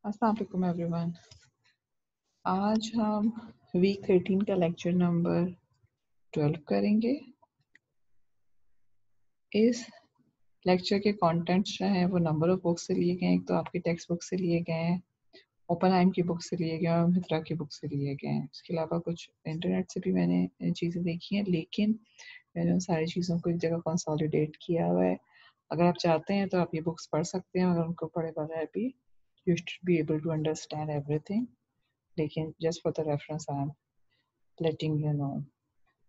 अस्सलाम वालेकुम एवरीवन। आज हम वीक 13 का लेक्चर नंबर 12 करेंगे। इस लेक्चर के कंटेंट्स जो हैं वो नंबर ऑफ बुक्स से लिए गए हैं। एक तो आपकी टेक्स्ट बुक से लिए गए हैं, ओपनहाइम की बुक से लिए गए हैं और मित्रा की बुक से लिए गए हैं। इसके अलावा कुछ इंटरनेट से भी मैंने चीज़ें देखी हैं, लेकिन मैंने उन सारी चीज़ों को एक जगह कंसोलिडेट किया हुआ है। अगर आप चाहते हैं तो आप ये बुक्स पढ़ सकते हैं, अगर उनको पढ़े बगैर भी you should be able to understand everything. लेकिन just for the reference I am letting you know.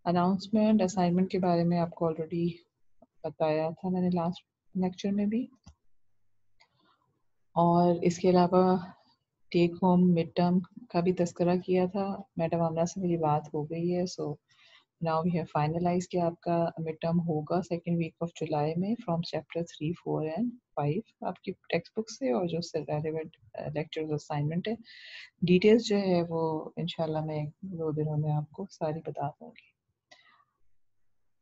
Announcement assignment के बारे में आपको ऑलरेडी बताया था मैंने लास्ट लेक्चर में भी, और इसके अलावा टेक होम मिड टर्म का भी तस्करा किया था। मैडम आमना से मेरी बात हो गई है, so now we have finalise कि आपका मिड टर्म होगा सेकेंड वीक ऑफ जुलाई में फ्रॉम चैप्टर 3, 4 एंड 5 आपकी टेक्स्ट बुक से, और जो रेलिवेंट लेक्चर असाइनमेंट है डिटेल्स जो है वो इंशाल्लाह मैं 1-2 दिनों में आपको सारी बता दूंगी।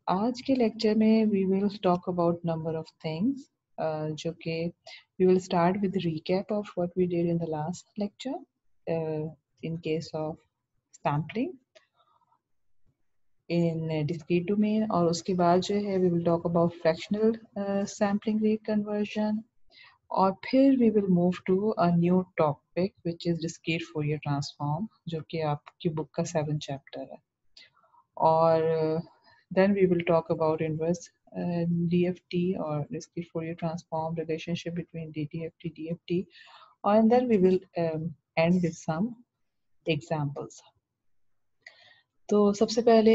आज के लेक्चर में we will talk about number of things, जो कि we will start with recap of what we did in the last lecture in case of sampling in discrete domain, और उसके बाद जो है we will talk about fractional sampling rate conversion, और फिर we will move to a new topic which is discrete Fourier transform, जो कि आपकी बुक का 7 चैप्टर है। और then we will talk about inverse DFT or discrete Fourier transform relationship between DTFT, DFT, and then we will end with some examples. तो सबसे पहले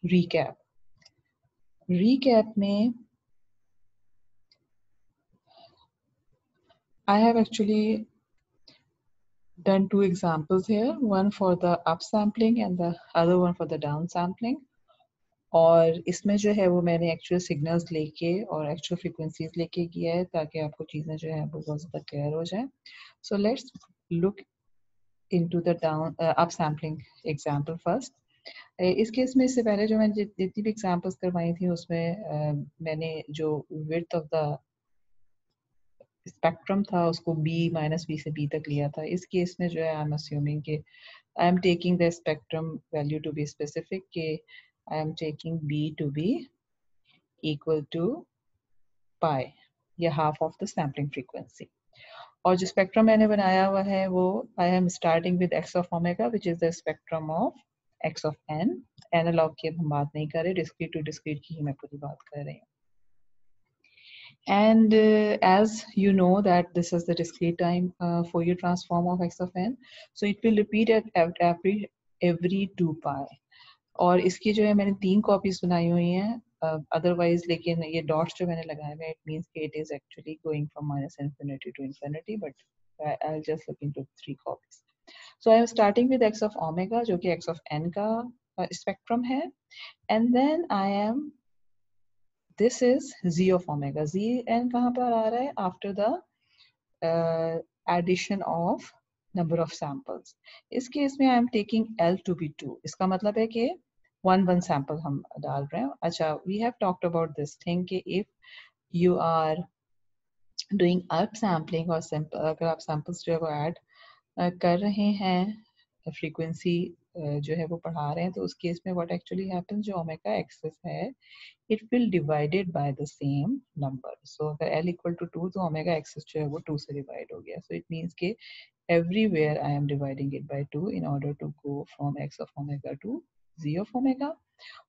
recap में I have actually done 2 examples here, one for the upsampling and the other one for the downsampling. और इसमें जो है वो मैंने एक्चुअल सिग्नल्स लेके और एक्चुअल फ्रीक्वेंसीज लेके किया है ताकि आपको चीज़ें जो है वो बहुत ज़्यादा क्लियर हो जाए। So let's look into the down up sampling example first. इस केस में इससे पहले जो मैंने जितनी भी एग्जांपल्स करवाई थी उसमें मैंने जो विड्थ ऑफ द स्पेक्ट्रम था उसको b से b तक लिया था। इस केस में जो है आई एम अज्यूमिंग कि I am taking the spectrum value to be specific, कि I am taking b to be equal to pi या half of the sampling frequency। और जो स्पेक्ट्रम मैंने बनाया हुआ है वो आई am starting with x of omega which is the spectrum of x of n। Analog की अब हम बात नहीं कर रहे, डिस्क्रीट टू डिस्क्रीट की ही मैं पूरी बात कर रही हूँ। And as you know that this is the discrete time Fourier transform of x of n, so it will repeat at every 2 pi। और इसकी जो है मैंने 3 कॉपीज बनाई हुई हैं अदरवाइज, लेकिन ये डॉट्स जो मैंने लगाए हुए हैं इट मींस कि it is actually going from -infinity to infinity, but I will just look into 3 copies. So I am starting with x of omega जो कि x of n का स्पेक्ट्रम है, and then I am this is z of omega। z n कहाँ पर आ रहा है? After the addition of number of samples. इस केस में I am taking l to be 2। इसका मतलब है कि 1 सैंपल हम डाल रहे हैं। अच्छा, we have talked about this thing कि if you are doing up sampling और अगर आप सैंपल्स जो है वो ऐड कर रहे हैं, फ्रीक्वेंसी जो है वो बढ़ा रहे हैं, तो उस केस में व्हाट एक्चुअली हैपेंस, जो ओमेगा एक्सिस है it will divided by the same number। so अगर l equal to 2 तो ओमेगा एक्सिस जो है वो 2 से डिवाइड हो गया। so it means कि everywhere I am dividing it by 2 in order to go from x of omega to z of omega।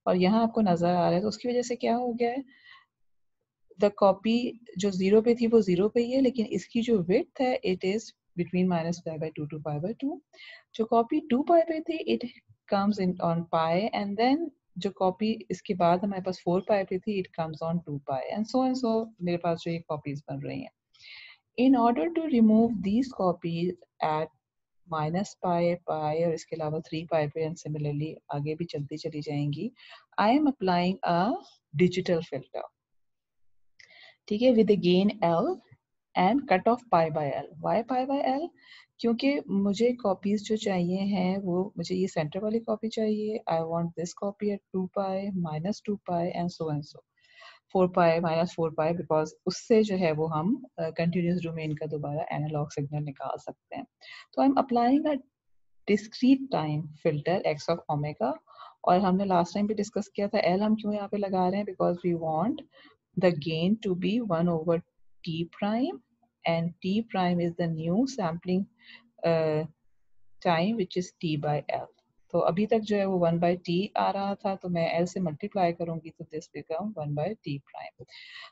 और यहाँ आपको नजर आ रहा है तो उसकी वजह से क्या हो गया है, द कॉपी जो 0 पे थी वो 0 पे ही है, लेकिन इसकी जो विड्थ है it is between -pi/2 to pi/2। जो कॉपी 2 पाई पे थी it comes in on pi, and then जो कॉपी इसके बाद हमारे पास 4 पाई पे थी it comes on 2 pi, and so मेरे पास जो ये कॉपीज बन रही हैं। In order to remove these copies at -pi, pi और इसके अलावा 3 pi पे, and similarly आगे भी चलती चली जाएंगी, I am applying a digital filter, ठीक है, with a gain L and cut off pi by L। Why pi by L? क्योंकि मुझे कॉपीज जो चाहिए हैं वो मुझे ये सेंटर वाली कॉपी चाहिए। I want this copy at 2 pi, -2 pi and so and so। 4 pi minus 4 pi, because उससे जो है वो हम कंटिन्यूस डोमेन का दोबारा एनालॉग सिग्नल निकाल सकते हैं. तो I am applying a discrete time filter x of omega. और हमने लास्ट टाइम भी डिस्कस किया था एल हम क्यों यहाँ पे लगा रहे हैं, because we want the gain to be 1 over t prime, and t prime is the new sampling time which is t by l. तो अभी तक जो है वो 1 by t आ रहा था, तो मैं l से मल्टीप्लाई करूंगी तो this become 1 by t prime.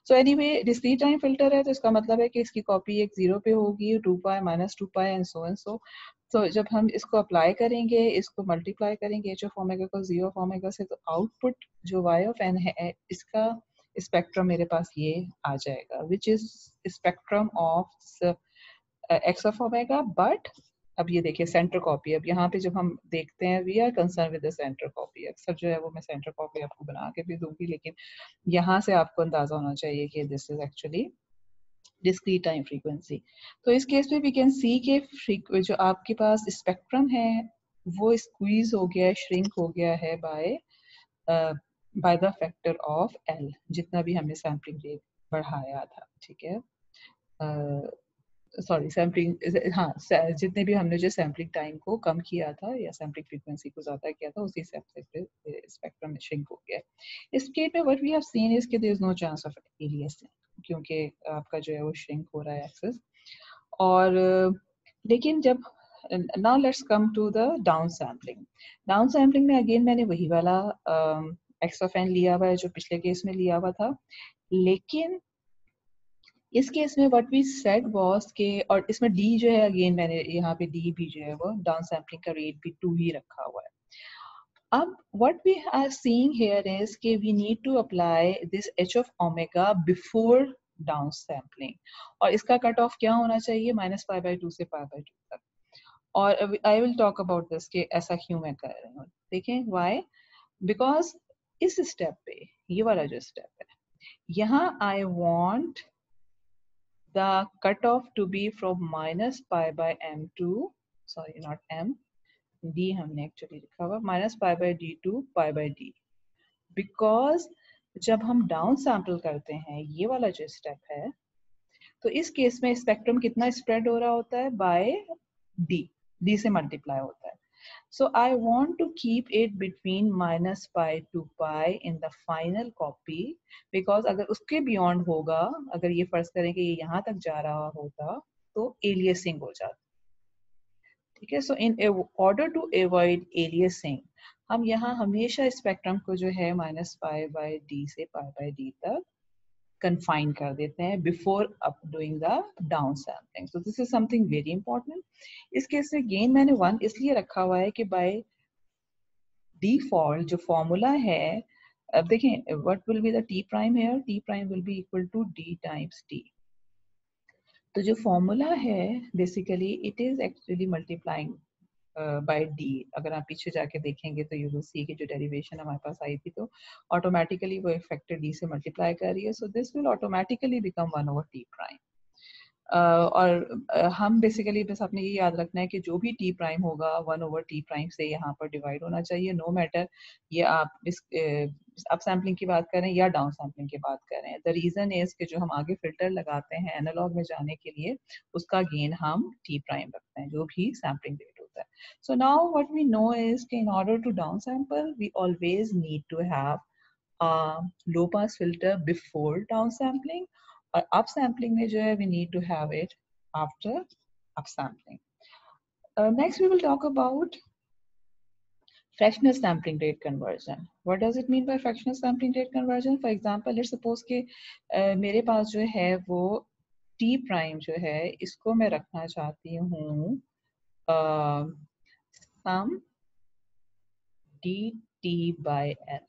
So anyway discrete time filter है, तो इसका मतलब है कि इसकी कॉपी एक 0 पे होगी, 2 pi minus 2 pi and so and so. तो जब हम इसको अप्लाई करेंगे, इसको मल्टीप्लाई करेंगे h ऑफ ओमेगा को z ऑफ ओमेगा से, तो आउटपुट जो y ऑफ n है इसका स्पेक्ट्रम मेरे पास ये आ जाएगा, which is spectrum of x of omega. But अब ये देखिए सेंटर कॉपी. अब यहाँ पे जब हम देखते हैं we are concern with the centre copy. अक्सर जो है वो मैं सेंटर कॉपी आपको बना के भी दूंगी, लेकिन यहाँ से आपको अंदाजा होना चाहिए कि this is actually discrete time frequency. तो इस केस में वी कैन सी के जो आपके पास स्पेक्ट्रम है वो स्क्वीज हो गया है, श्रिंक हो गया है by the factor of L, जितना भी हमने सैम्पलिंग रेट बढ़ाया था. ठीक है, सॉरी सैम्पलिंग, हाँ जितने भी हमने जो सैम्पलिंग टाइम को कम किया था या सैम्पलिंग फ्रीक्वेंसी को ज़्यादा किया था, उसी हिसाब से स्पेक्ट्रम में श्रिंक हो गया. इस केस में what we have seen is कि there is no chance of aliasing, क्योंकि आपका जो है वो श्रिंक हो रहा है एक्सेस. और लेकिन जब now let's come to the down sampling. Down sampling में अगेन मैंने वही वाला एक्स ऑफ एन लिया हुआ है जो पिछले केस में लिया हुआ था, लेकिन इस केस में व्हाट वी सेड वाज के, और इसमें डी जो है अगेन मैंने यहाँ पे डी भी जो है वो डाउन सैम्पलिंग का रेट भी 2 ही रखा हुआ है. अब what we are seeing here is कि we need to apply this h of omega before down sampling, और इसका कट ऑफ क्या होना चाहिए, माइनस पाई बाई 2 से पाई बाई 2 तक. और I will talk about this कि ऐसा क्यों मैं कर रही हूँ. देखें व्हाई, बिकॉज इस स्टेप पे, ये वाला जो स्टेप है यहाँ, I want the cutoff to be from minus pi by m to, sorry not m, d हमने एक्चुअली लिखा हुआ minus pi by D to pi by D. Because जब हम डाउन सैंपल करते हैं, ये वाला जो स्टेप है, तो इस केस में स्पेक्ट्रम कितना स्प्रेड हो रहा होता है, बाय डी से मल्टीप्लाई होता है. So I want to keep it between minus pi to pi in the final copy, because अगर उसके beyond होगा, अगर ये फर्ज करें कि ये यहाँ तक जा रहा होता, तो aliasing हो जाता. ठीक है, so in order to avoid aliasing, हम यहाँ हमेशा स्पेक्ट्रम को जो है माइनस पाई बाई डी से पाई बाई डी तक confine कर देते हैं before up doing the down sampling. So this is something very important. इस केस में गेन मैंने 1 इसलिए रखा हुआ है कि by default जो फॉर्मूला है, अब देखें what will be the t prime here, t prime will be equal to d times t. तो जो फॉर्मूला है basically it is actually multiplying by D. अगर आप पीछे जाके देखेंगे तो यू विल सी कि जो डेरिवेशन हमारे पास आई थी तो ऑटोमेटिकली वो फैक्टर डी से मल्टीप्लाई कर रही है. So this will automatically become 1 over t prime. और हम बेसिकली बस आपने ये याद रखना है कि जो भी टी प्राइम होगा 1 over टी प्राइम से यहाँ पर डिवाइड होना चाहिए, नो मैटर ये आप इस अप सैम्पलिंग की बात करें या डाउन सैम्पलिंग की बात करें. द रीजन इज कि जो हम आगे फिल्टर लगाते हैं एनालॉग में जाने के लिए, उसका गेन हम टी प्राइम रखते हैं जो भी सैम्पलिंग रेट होता है. So now what we know is कि in order to down sample we always need to have low pass filter before down sampling, और अप सैम्पलिंग में जो है we need to have it after up sampling. Next we will talk about fractional sampling rate conversion. What does it mean by fractional sampling rate conversion? For example, let's suppose कि मेरे पास जो है वो t prime जो है इसको मैं रखना चाहती हूँ sum dt by n.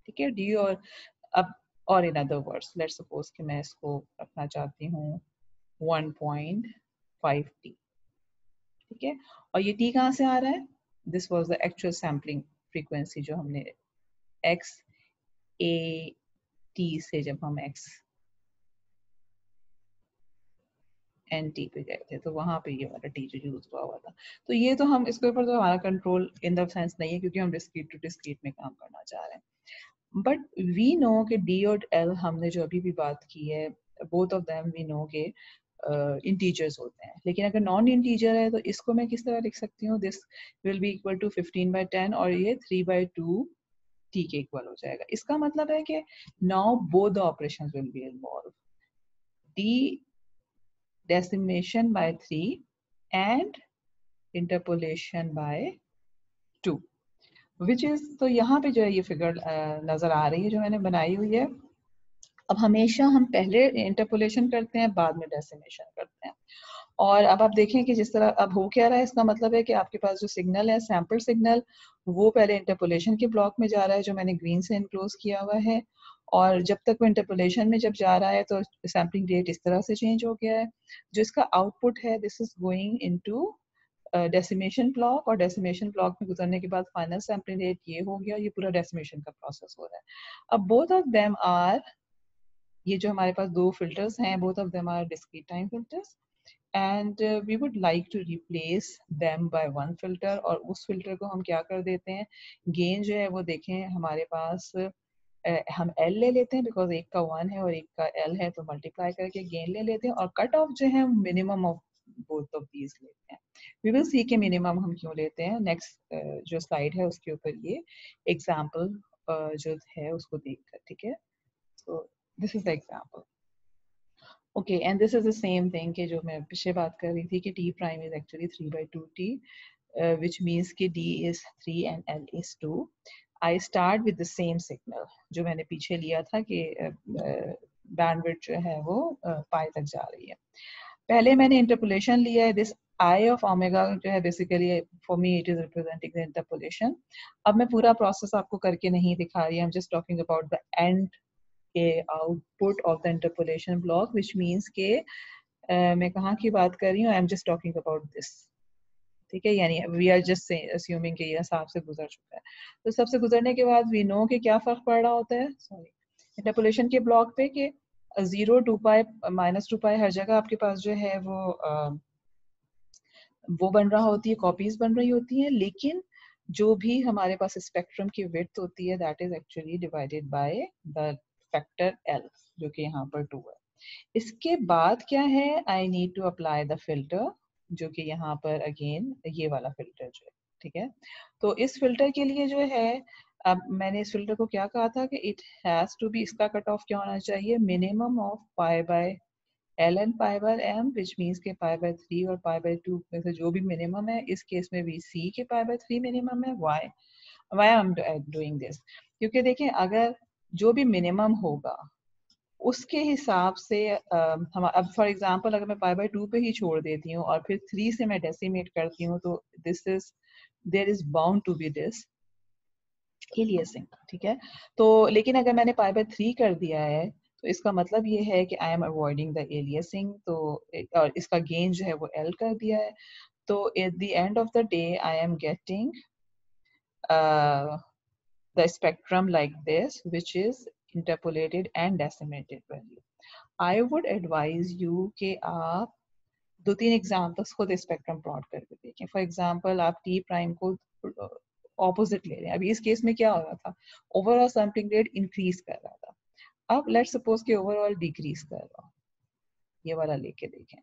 ठीक है, d और अब और in other words let's suppose कि मैं इसको रखना चाहती हूँ 1.5t. ठीक है, और ये t कहाँ से आ रहा है, this was the actual sampling frequency जो हमने x a t से जब हम x एन टी पे गए थे तो वहां पे ये वाला टी जो यूज हुआ था. तो ये तो हम इसके ऊपर तो हमारा कंट्रोल इन द सेंस नहीं है, क्योंकि हम डिस्क्रीट टू डिस्क्रीट में काम करना चाह रहे हैं. बट वी नो कि डी और एल हमने जो अभी भी बात की है, both of them we know के इंटीजर्स होते हैं, लेकिन अगर नॉन इंटीजर है तो इसको मैं किस तरह लिख सकती हूँ, this will be equal to 15/10 और ये 3/2 टी के इक्वल हो जाएगा। इसका मतलब है कि now both the operations will be involve, D decimation by 3 and interpolation by 2 which is, तो यहाँ पे जो है ये फिगर नजर आ रही है जो मैंने बनाई हुई है। अब हमेशा हम पहले इंटरपोलेशन करते हैं, बाद में डेसिमेशन करते हैं। और अब आप देखें कि जिस तरह अब हो क्या रहा है, इसका मतलब है कि आपके पास जो सिग्नल है, सैंपल सिग्नल, वो पहले इंटरपोलेशन के ब्लॉक में जा रहा है जो मैंने ग्रीन से इनक्लोज किया हुआ है, और जब तक वो इंटरपोलेशन में जब जा रहा है तो सैम्पलिंग रेट इस तरह से चेंज हो गया है। जो इसका आउटपुट है, this is going into decimation block, और डेसिमेशन ब्लॉक में गुजरने के बाद फाइनल सैम्पलिंग रेट ये हो गया, ये पूरा डेसिमेशन का प्रोसेस हो रहा है। अब बोथ ऑफ देम आर, ये जो हमारे पास दो फिल्टर्स हैं, both of them are discrete time filters, and we would like to replace them by one filter, और उस फिल्टर को हम क्या कर देते हैं, गेन जो है वो देखें हमारे पास हम L ले लेते हैं, बिकॉज एक का 1 है और एक का L है, तो मल्टीप्लाई करके गेन ले लेते हैं, और कट ऑफ जो है minimum of both of these लेते हैं। वी विल सी के मिनिमम हम क्यों लेते हैं, नेक्स्ट जो स्लाइड है उसके ऊपर ये एग्जाम्पल जो है उसको देखकर, ठीक है। सो this is the example. Okay, and this is the same thing कि जो मैं पीछे बात कर रही थी कि t prime is actually 3/2t, which means कि d is 3 and l is 2. I start with the same signal जो मैंने पीछे लिया था कि बैंडविड्थ जो है वो पाई तक जा रही है। पहले मैंने इंटरपोलेशन लिया है, दिस आई ऑफ ओमेगा जो है basically for me it is representing the interpolation. अब मैं पूरा प्रोसेस आपको करके नहीं दिखा रही, I am just talking about the end के output of the interpolation block, which means के मैं कहाँ की बात कर रही हूँ, I am just talking about this, ठीक है। यानी वी आर जस्ट अस्यूमिंग कि ये सांप से गुजर चुका है, तो सबसे गुजरने के बाद वी नो कि क्या फर्क पड़ रहा होता है, सॉरी, इंटरपोलेशन के ब्लॉक पे कि 0, 2π, -2π हर जगह आपके पास जो है वो बन रहा होती है, कॉपीज बन रही होती हैं, लेकिन जो भी हमारे पास स्पेक्ट्रम की विड्थ होती है that is actually divided by the factor L, जो कि यहाँ पर 2 है। इसके बाद क्या है, I need to apply the filter, जो कि यहाँ पर अगेन ये वाला फिल्टर जो है, ठीक है। तो इस फिल्टर के लिए जो है, अब मैंने इस फिल्टर को क्या कहा था कि इट हैज टू बी, इसका कट ऑफ क्या होना चाहिए, minimum of π/L and π/M, which means के π/3 और π/2 में से जो भी मिनिमम है, इस केस में भी सी के π/3 मिनिमम है। Why I am doing this, क्योंकि देखें अगर जो भी मिनिमम होगा उसके हिसाब से हम, अब फॉर एग्जांपल अगर मैं π/2 पे ही छोड़ देती हूँ और फिर 3 से मैं डेसिमेट करती हूँ, तो this is, there is bound to be this aliasing, ठीक है। तो लेकिन अगर मैंने π/3 कर दिया है तो इसका मतलब ये है कि I M avoiding the aliasing, तो और इसका गेन जो है वो L कर दिया है, तो at the end of the day I am getting the spectrum like this, which is interpolated and decimated value. I would advise you कि आप दो तीन एग्जाम्पल्स खुद स्पेक्ट्रम प्लॉट करके देखें। फॉर एग्जाम्पल आप टी प्राइम को ऑपोजिट ले रहे हैं, अभी इस केस में क्या हो रहा था, ओवरऑल सैम्पलिंग रेट इंक्रीज कर रहा था, अब लेट्स सपोज कि ओवरऑल डिक्रीज कर रहा हो, ये वाला लेके देखें,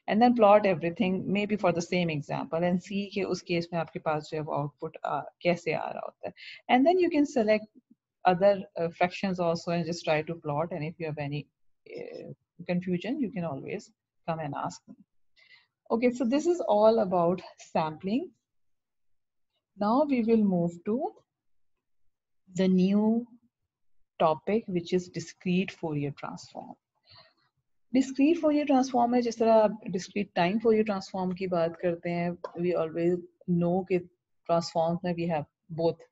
and then plot everything maybe for the same example and see कि उस केस में आपके पास जो है वो आउटपुट कैसे आ रहा होता है, and then you can select other fractions also and just try to plot, and if you have any confusion you can always come and ask me. Okay, so this is all about sampling. Now we will move to the new topic, which is discrete Fourier transform. Discrete Fourier transform है, जिस तरह आप discrete time Fourier transform की बात करते हैं, we always know कि transforms में we have both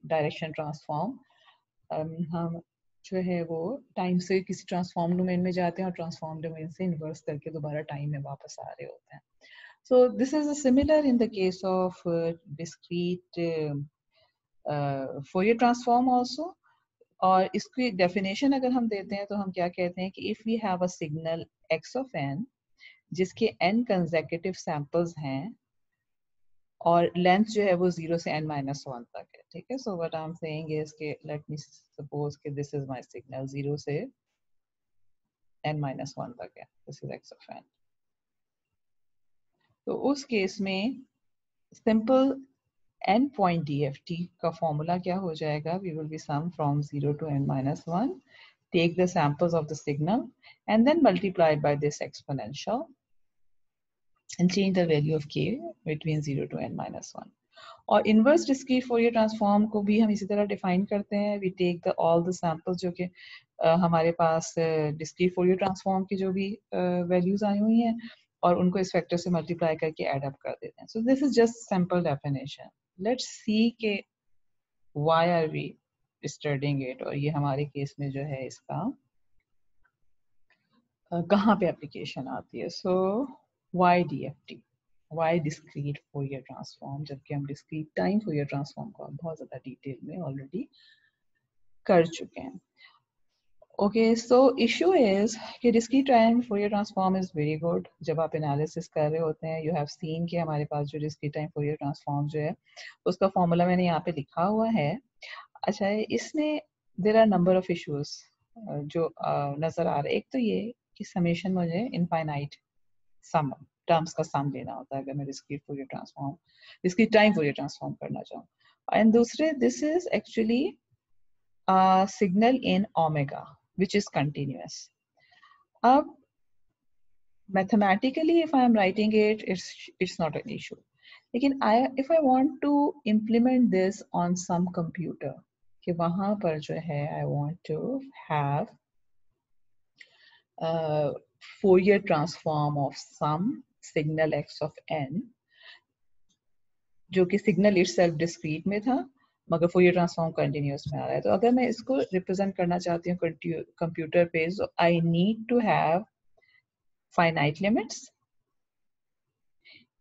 direction transform, हम जो है वो टाइम से किसी ट्रांसफॉर्म डोमेन में जाते हैं और ट्रांसफॉर्म डोमेन से इन्वर्स करके दोबारा टाइम में वापस आ रहे होते हैं। So this is similar in the case of discrete Fourier transform also. और इसकी डेफिनेशन अगर हम देते हैं तो हम क्या कहते हैं कि if we have a signal x of n जिसके n कंसेक्यूटिव सैंपल्स हैं, और लेंथ जो है वो 0 से n-1 तक है, ठीक है। So what I am saying is कि लेट मी सपोज कि दिस इज माय सिग्नल 0 से n-1 तक है, this is x of n। तो उस केस में सिंपल n पॉइंट DFT का फॉर्मूला क्या हो जाएगा, we will be sum from 0 to n-1, take the samples of the signal and then multiply by this exponential and change the value of k between 0 to n-1। और inverse discrete Fourier transform को भी हम इसी तरह define करते हैं, we take the all the samples जो कि हमारे पास डिस्क्रीट फोरियर ट्रांसफॉर्म की जो भी वैल्यूज आई हुई हैं और उनको इस फैक्टर से मल्टीप्लाई करके एड अप कर देते हैं। So this is just simple definition. Let's see के why are we studying it, और ये हमारे केस में जो है इसका कहाँ पे एप्लीकेशन आती है। So why DFT, why discrete Fourier transform, जबकि हम डिस्क्रीट टाइम फोरियर ट्रांसफॉर्म को बहुत ज़्यादा डिटेल में ऑलरेडी कर चुके हैं। ओके, सो इशू इज कि discrete time Fourier transform is very good. जब आप एनालिसिस कर रहे होते हैं, यू हैव सीन कि हमारे पास जो डिस्क्रीट टाइम फोरियर ट्रांसफॉर्म जो है उसका फॉर्मूला मैंने यहाँ पे लिखा हुआ है। अच्छा, इसमें there are number of issues जो नजर आ रहे हैं। एक तो ये कि समेशन मुझे इनफाइनाइट सम टर्म्स का सम लेना होता है अगर मैं discrete Fourier transform, discrete time Fourier transform करना चाहूँ। एंड दूसरे, this is actually signal in omega which is continuous. अब mathematically if I am writing it, it's not an issue. लेकिन if I want to implement this on some computer, कि वहाँ पर जो है I want to have Fourier transform of some signal x of n, जो कि signal itself discrete में था मगर फोरियर ट्रांसफॉर्म कंटिन्यूअस में आ रहा है। तो अगर मैं इसको रिप्रेजेंट करना चाहती हूँ कंप्यूटर पे, I need to have finite limits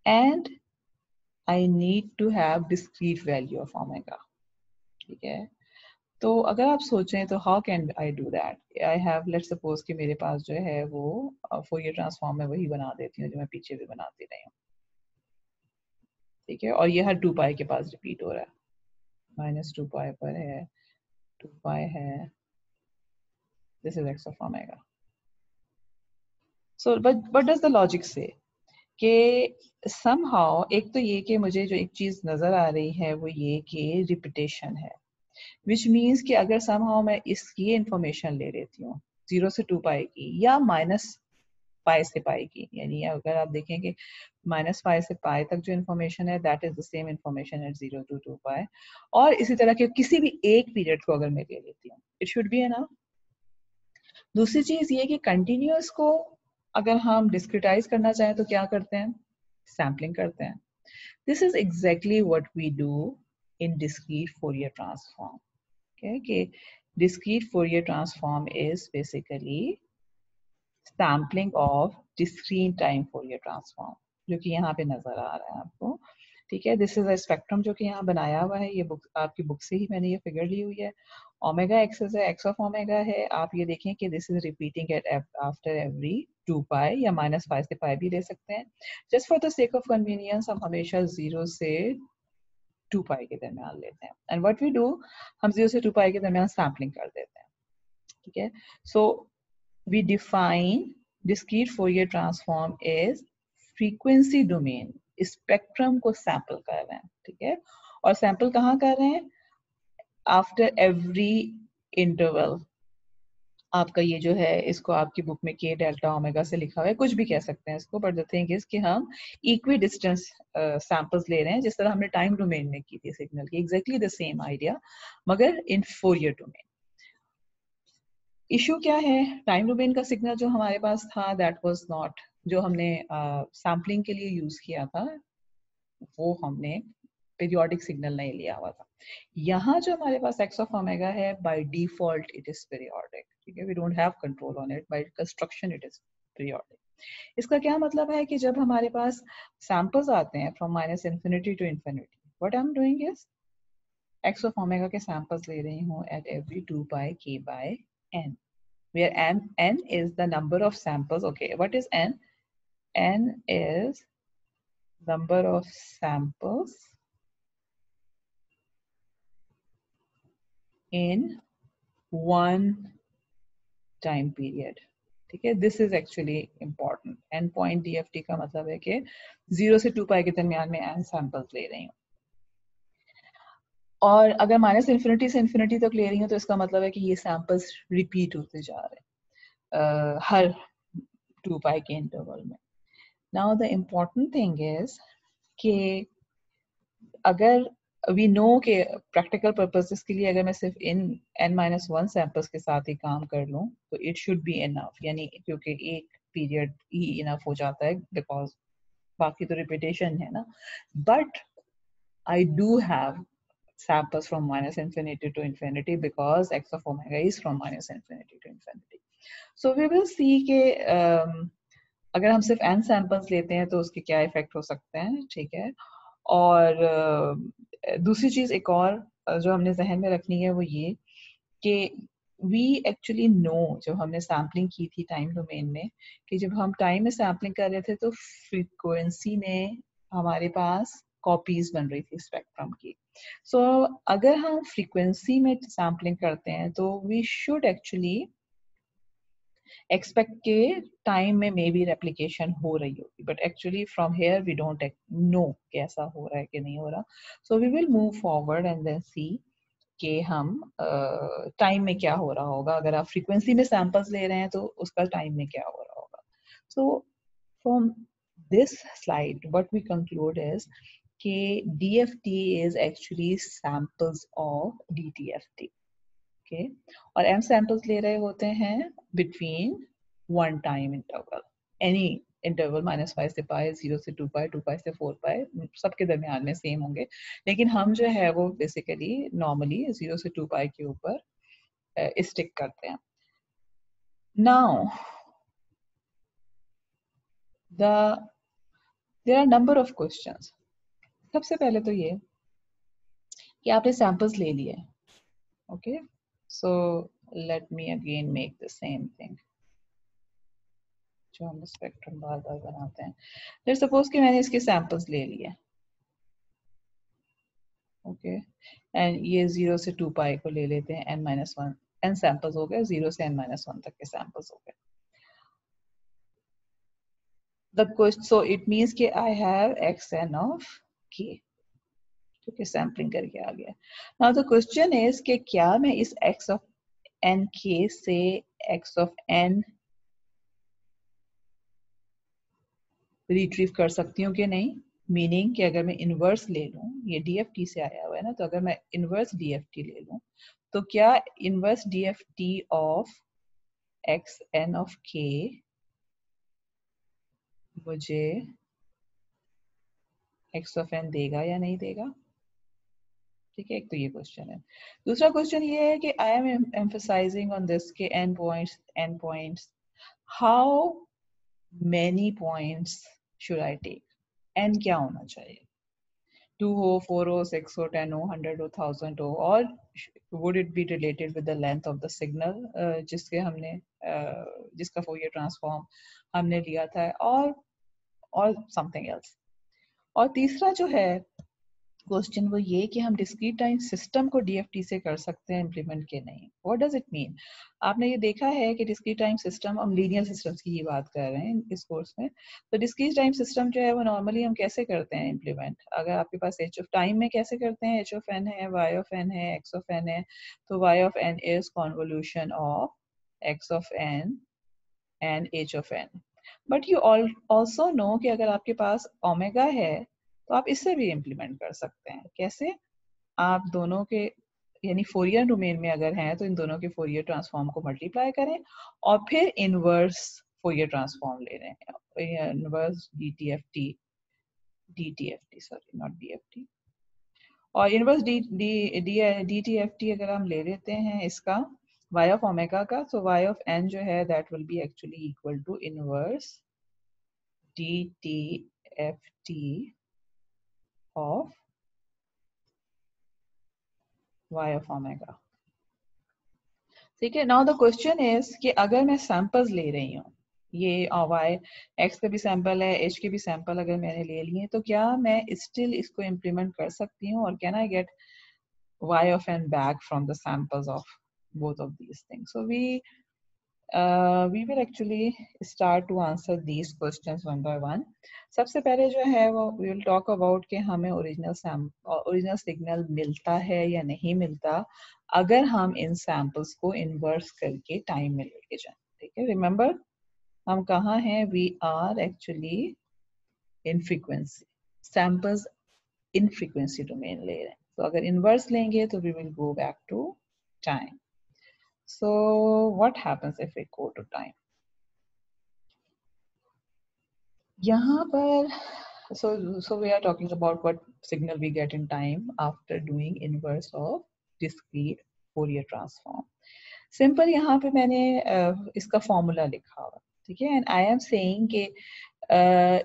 and I need to have discrete value of omega, ठीक है। तो अगर आप सोचें तो how can I do that? I have, let's suppose कि मेरे पास जो है वो फोरियर ट्रांसफॉर्म में वही बना देती हूँ जो मैं पीछे भी बनाती रही हूँ, ठीक है। और ये हर 2 पाई के पास रिपीट हो रहा है, -2 पाई पर है, 2 पाई है, this is x of omega। So what does the logic say? कि somehow, एक तो ये कि मुझे जो एक चीज नजर आ रही है वो ये कि रिपीटेशन है, which means कि अगर somehow मैं इसकी इंफॉर्मेशन ले लेती हूँ 0 से 2 पाई की या -पाई से पाई की, यानी अगर आप देखें कि -पाई से पाई तक जो इंफॉर्मेशन है that is the same information at 0 to 2 पाई, और इसी तरह के किसी भी एक पीरियड को अगर मैं ले लेती हूँ, इट शुड बी एनफ। दूसरी चीज ये कि कंटिन्यूअस को अगर हम डिस्क्रिटाइज करना चाहें तो क्या करते हैं, सैम्पलिंग करते हैं। This is exactly what we do in discrete Fourier transform. okay, कि discrete Fourier transform is basically sampling of discrete time Fourier transform, जो कि यहाँ पे नजर आ रहा है आपको, ठीक है। दिस इज अ स्पेक्ट्रम जो कि यहाँ बनाया हुआ है, ये बुक आपकी बुक से ही मैंने ये फिगर ली हुई है। ओमेगा एक्सिस है, एक्स ऑफ ओमेगा है, आप ये देखें कि this is repeating at after every 2 pi या -पाई से पाई भी ले सकते हैं। Just for the sake of convenience हम हमेशा 0 से 2 पाई के दरमियान लेते हैं, एंड व्हाट वी डू, हम 0 से 2 पाई के दरमियान सैम्पलिंग कर देते हैं, ठीक है। So we define discrete Fourier transform is frequency domain, spectrum को सैंपल कर रहे हैं, ठीक है। और सैंपल कहाँ कर रहे हैं, आफ्टर एवरी इंटरवल। आपका ये जो है इसको आपकी बुक में के डेल्टा ओमेगा से लिखा हुआ है, कुछ भी कह सकते हैं इसको, बट द थिंग इज कि हम इक्वी डिस्टेंस सैंपल्स ले रहे हैं जिस तरह हमने टाइम डोमेन में की थी सिग्नल की, एग्जैक्टली द सेम आइडिया मगर इन फोरियर डोमेन। इशू क्या है, टाइम डोमेन का सिग्नल जो हमारे पास था दैट वाज नॉट, जो हमने सैम्पलिंग के लिए यूज किया था वो हमने पीरियोडिक सिग्नल नहीं लिया हुआ था। यहाँ जो हमारे पास एक्स ऑफ ओमेगा है by default it is periodic, ठीक है। We don't have control on it, by construction it is periodic. इसका क्या मतलब है कि जब हमारे पास सैंपल्स आते हैं from -infinity to infinity, what I am doing is X of omega के सैंपल्स ले रही हूँ at every 2 pi k by n, where n is the number of samples. Okay, what is n? N is number of samples in one time period. ठीक है, this is actually important. N point DFT का मतलब है कि 0 से 2 पाई के दरमियान में एन सैंपल्स ले रही हूँ. और अगर माइनस इन्फिनिटी से इन्फिनिटी तक ले रही हूँ तो इसका मतलब है कि ये सैंपल्स रिपीट होते जा रहे हैं हर 2 पाई के इंटरवल में. Now the important thing is कि अगर वी नो के प्रैक्टिकल पर्पसेस के लिए अगर मैं सिर्फ इन n-1 सैंपल्स के साथ ही काम कर लूँ तो इट शुड बी इनफ, यानी क्योंकि एक पीरियड ही इनफ हो जाता है बिकॉज बाकी तो रिपीटेशन है ना. But I do have samples from minus infinity to infinity because x of omega is from minus infinity to infinity. So we will see कि अगर हम सिर्फ n samples लेते हैं तो उसके क्या इफेक्ट हो सकते हैं. ठीक है, और दूसरी चीज एक और जो हमने जहन में रखनी है वो ये कि वी एक्चुअली नो, जब हमने सैम्पलिंग की थी टाइम डोमेन में, कि जब हम टाइम में सैम्पलिंग कर रहे थे तो फ्रीक्वेंसी में हमारे पास कॉपीज बन रही थी स्पेक्ट्रम की. सो अगर हम फ्रीक्वेंसी में सैम्पलिंग करते हैं तो वी शुड एक्चुअली एक्सपेक्ट के टाइम में मे बी रेप्लिकेशन हो रही होगी, but actually from here we don't know कैसा हो रहा है कि नहीं हो रहा. So we will move forward and then see कि हम टाइम में क्या हो रहा होगा. अगर आप फ्रीक्वेंसी में सैंपल्स ले रहे हैं तो उसका टाइम में क्या हो रहा होगा. So from this slide what we conclude is कि DFT is actually samples of DTFT. Okay? और m samples ले रहे होते हैं between one time interval, any interval -5 से pi, 0 से 2 pi, 2 pi से 4 pi, सबके दरमियान में सेम होंगे, लेकिन हम जो है वो बेसिकली नॉर्मली 0 से 2 pi के ऊपर स्टिक करते हैं. Now there are number of questions. सबसे पहले तो ये कि आपने सैंपल्स ले लिए. Okay, so let me again make the same thing जो हम स्पेक्ट्रम बार बार बनाते हैं. लेट्स सपोज कि मैंने इसके सैंपल्स ले लिए. ओके, एंड ये 0 से 2 पाई को ले लेते हैं n-1. n सैंपल्स हो गए, 0 से n-1 तक के सैंपल्स हो गए. The question, so it means कि I have xn of k जो कि सैम्पलिंग करके आ गया. नाउ द क्वेश्चन इज कि क्या मैं इस x ऑफ n k से x ऑफ n रिट्रीव कर सकती हूँ कि नहीं. मीनिंग कि अगर मैं इनवर्स ले लूँ, ये DFT से आया हुआ है ना, तो अगर मैं इनवर्स DFT ले लूँ तो क्या inverse DFT of xn of k मुझे x ऑफ n देगा या नहीं देगा. ठीक है, एक तो ये क्वेश्चन है. दूसरा क्वेश्चन ये है कि I am emphasizing on this के n points, how many points should I take. n क्या होना चाहिए, 2 हो, 4 हो, 6 हो, 10 हो, 100 हो, 1000 हो, और would it be related with the length of the signal जिसके हमने जिसका फोरियर ट्रांसफॉर्म हमने लिया था, और something else. और तीसरा जो है क्वेश्चन वो ये कि हम डिस्क्रीट टाइम सिस्टम को DFT से कर सकते हैं इम्प्लीमेंट के नहीं. What does it mean. आपने ये देखा है कि डिस्क्रीट टाइम सिस्टम, हम लीनियर सिस्टम्स की ही बात कर रहे हैं इस कोर्स में, तो डिस्क्रीट टाइम सिस्टम जो है वो नॉर्मली हम कैसे करते हैं इम्प्लीमेंट. अगर आपके पास h ऑफ टाइम में कैसे करते हैं, h ऑफ n है, y ऑफ n है, x ऑफ n है, तो y of n is convolution of x of n and h of n. But you also know कि अगर आपके पास ओमेगा है तो आप इससे भी इम्प्लीमेंट कर सकते हैं. कैसे, आप दोनों के यानी फोरियर डोमेन में अगर हैं तो इन दोनों के फोरियर ट्रांसफॉर्म को मल्टीप्लाई करें और फिर इनवर्स फोरियर ट्रांसफॉर्म ले रहे हैं, inverse DTFT sorry not DFT. और इनवर्स DTFT अगर हम ले लेते हैं इसका y ऑफ ओमेगा का, तो y ऑफ n जो है that will be actually equal to inverse DTFT of y of omega. ठीक है. नाउ द क्वेश्चन इज कि अगर मैं सैंपल्स ले रही हूँ, ये y x का भी सैंपल है, h के भी सैंपल अगर मैंने ले लिए तो क्या मैं स्टिल इसको इम्प्लीमेंट कर सकती हूँ, और can I get y of n back from the samples of both of these things? So we will actually start to answer these questions one by one. सबसे पहले जो है वो we will talk about कि हमें original signal मिलता है या नहीं मिलता अगर हम इन samples को inverse करके time में लेके जाएं. ठीक है, remember हम कहाँ हैं? We are actually in frequency, samples in frequency domain ले रहे हैं. तो अगर inverse लेंगे तो we will go back to time. So what happens if we go to time? यहाँ पर so we are talking about what signal we get in time after doing inverse of discrete Fourier transform. Simple यहाँ पे मैंने इसका formula लिखा हुआ, ठीक है, and I am saying कि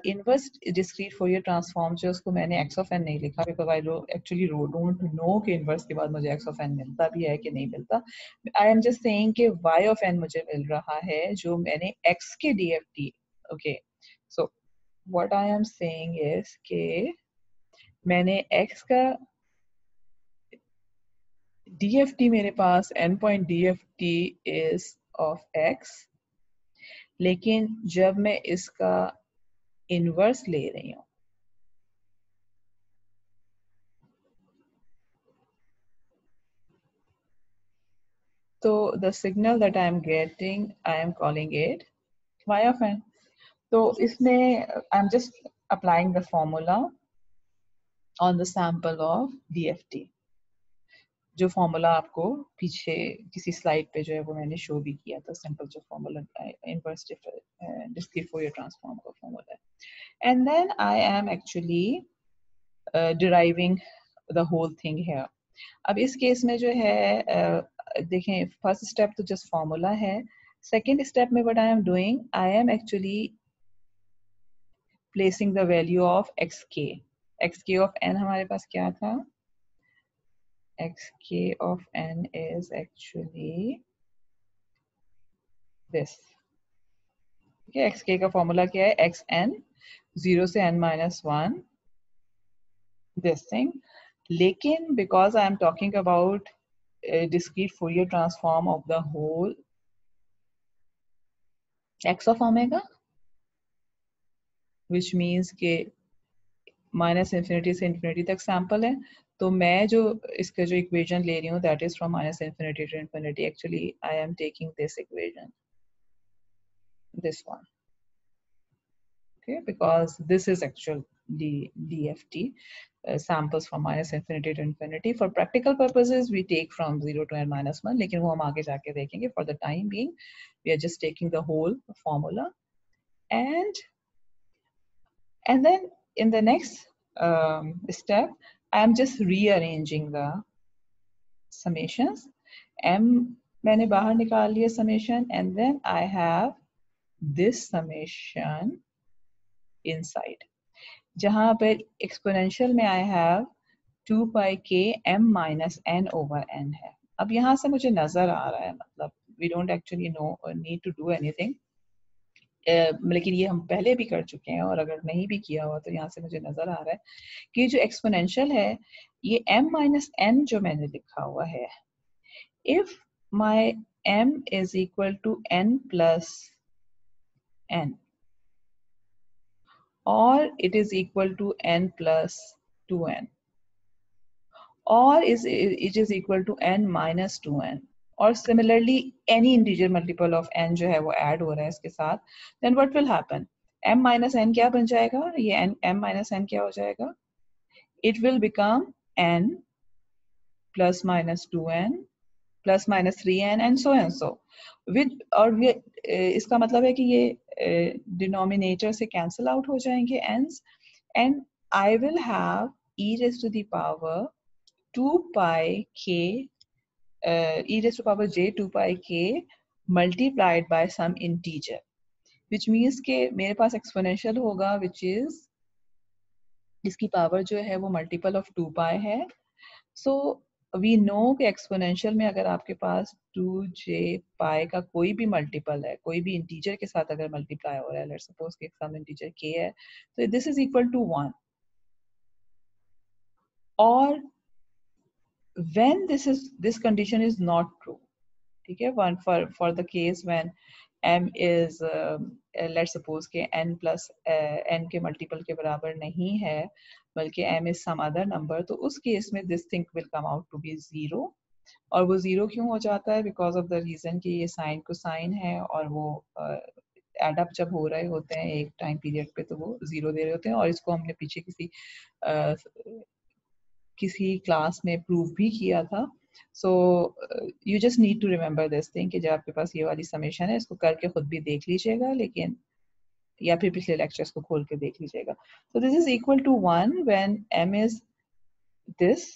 इनवर्स डिस्क्रीट फोरियर ट्रांसफॉर्म जो उसको मैंने एक्स ऑफ एन नहीं लिखा because I actually don't know कि इनवर्स के बाद मुझे एक्स ऑफ एन मिलता भी है कि नहीं मिलता. आई एम जस्ट सेइंग कि वाई ऑफ एन मुझे मिल रहा है जो मैंने एक्स के DFT. Okay, so what I am saying is कि मैंने एक्स का डीएफटी मेरे पास n point DFT is of x, लेकिन जब मैं इसका इनवर्स ले रही हूँ तो the signal that I am getting, I am calling it y of n. तो इसमें I am just applying the formula on the sample of DFT. जो फॉर्मूला आपको पीछे किसी स्लाइड पे जो है वो मैंने शो भी किया था, सिंपल जो formula inverse discrete Fourier transform का फॉर्मूला है. And then I am actually deriving the whole thing here. अब इस केस में जो है देखें, फर्स्ट स्टेप तो जस्ट फॉर्मूला है. सेकेंड स्टेप में what I am doing, I am actually placing the value of x k. X k of n हमारे पास क्या था? xk of n is actually this. okay, xk का formula क्या है? xn 0 से n minus 1 this thing. लेकिन because I am talking about a discrete Fourier transform of the whole x of omega, which means के minus infinity से infinity तक sample है, तो मैं जो इसका जो इक्वेशन ले रही हूँ that is from minus infinity to infinity. Actually I am taking this equation, this one, okay, because this is actual DFT, samples from minus infinity to infinity. For practical purposes we take from 0 to n minus 1, लेकिन वो हम आगे जाके देखेंगे. For the time being we are just taking the whole formula, and then in the next step I am just rearranging the summations. m मैंने बाहर निकाल लिया summation, and then I have this summation inside, जहां पर exponential में I have 2 pi k m minus n over n है. अब यहाँ से मुझे नजर आ रहा है, मतलब we don't actually know or need to do anything, लेकिन ये हम पहले भी कर चुके हैं, और अगर नहीं भी किया हुआ तो यहाँ से मुझे नजर आ रहा है कि जो एक्सपोनेंशियल है ये m minus n जो मैंने लिखा हुआ है, if my m is equal to n plus n or it is equal to n plus 2n or it is equal to n minus 2n or similarly any integer multiple of n जो है वो add हो रहा है इसके साथ, then what will happen? m minus n क्या बन जाएगा? ये m minus n क्या हो जाएगा? It will become n plus minus 2n plus minus 3n and so and so. With और इसका मतलब है कि ये denominator से cancel out हो जाएंगे n's, and I will have e raised to the power 2 pi k e raised to power j 2 pi k multiplied by some integer, which means के मेरे पास exponential होगा which is इसकी power जो है वो multiple of 2 pi है. So we know कि exponential में अगर आपके पास 2j पाई का कोई भी मल्टीपल है, कोई भी इंटीजर के साथ अगर मल्टीप्लाई हो रहा है, लेट्स सपोज कि सम इंटीजर k है, तो दिस इज इक्वल टू 1, और when this condition is not true, ठीक है, one for the case when m is let's suppose कि n plus n के मल्टीपल के बराबर नहीं है बल्कि m is some other number, तो उस केस में this thing will come out to be 0, और वो 0 क्यों हो जाता है? बिकॉज ऑफ द रीजन कि ये साइन को साइन है और वो एड अप जब हो रहे होते हैं एक टाइम पीरियड पे तो वो 0 दे रहे होते हैं, और इसको हमने पीछे किसी क्लास में प्रूव भी किया था। So you just need to remember this thing कि जब आपके पास ये वाली समेशन है इसको करके खुद भी देख लीजिएगा, लेकिन या फिर पिछले लेक्चर्स को खोल के देख लीजिएगा। तो this is equal to 1 when m is this